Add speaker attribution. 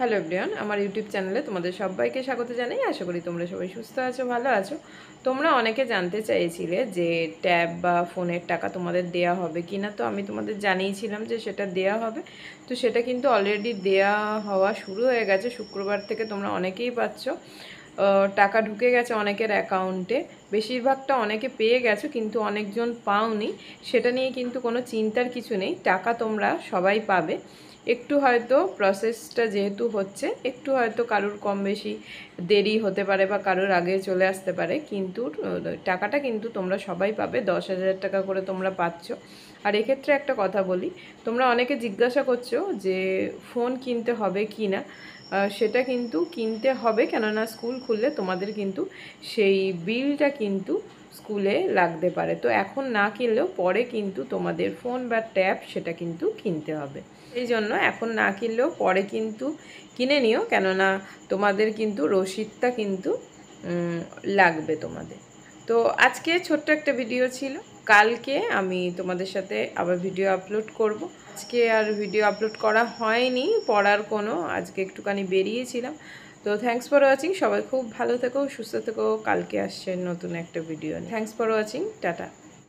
Speaker 1: Hello everyone, আমার YouTube চ্যানেলে তোমাদের সবাইকে স্বাগত জানাই। আশা করি তোমরা সবাই সুস্থ আছো, ভালো আছো। তোমরা অনেকে জানতে চাইছিলে যে ট্যাব বা ফোনের টাকা তোমাদের দেয়া হবে কি না। তো আমি তোমাদের জানিয়েছিলাম যে সেটা দেয়া হবে। তো সেটা কিন্তু অলরেডি দেয়া হওয়া শুরু হয়ে গেছে। শুক্রবার থেকে তোমরা অনেকেই পাচ্ছ। টাকা ঢুকে গেছে অনেকের অ্যাকাউন্টে। বেশিরভাগটা অনেকে পেয়ে গেছো, কিন্তু অনেকজন পাওনি। সেটা নিয়ে কিন্তু কোনো চিন্তার কিছু নেই, টাকা তোমরা সবাই পাবে। একটু হয়তো প্রসেসটা যেহেতু হচ্ছে, একটু হয়তো কারুর কম বেশি দেরি হতে পারে বা কারুর আগে চলে আসতে পারে, কিন্তু টাকাটা কিন্তু তোমরা সবাই পাবে। 10,000 টাকা করে তোমরা পাচ্ছ। আর এক্ষেত্রে একটা কথা বলি, তোমরা অনেকে জিজ্ঞাসা করছো যে ফোন কিনতে হবে কি না। সেটা কিন্তু কিনতে হবে, কেননা স্কুল খুললে তোমাদের কিন্তু সেই বিলটা কিন্তু স্কুলে লাগতে পারে। তো এখন না কিনলেও পরে কিন্তু তোমাদের ফোন বা ট্যাব সেটা কিন্তু কিনতে হবে। এই জন্য এখন না কিনলেও পরে কিন্তু কিনে নিও, কেননা তোমাদের কিন্তু রসিদটা কিন্তু লাগবে তোমাদের। তো আজকে ছোট্ট একটা ভিডিও ছিল। কালকে আমি তোমাদের সাথে আবার ভিডিও আপলোড করব। আজকে আর ভিডিও আপলোড করা হয়নি, পড়ার কোনো, আজকে একটুখানি বেরিয়েছিলাম। তো থ্যাঙ্কস ফর ওয়াচিং। সবাই খুব ভালো থেকো, সুস্থ থেকো। কালকে আসছে নতুন একটা video. Thanks for watching, tata.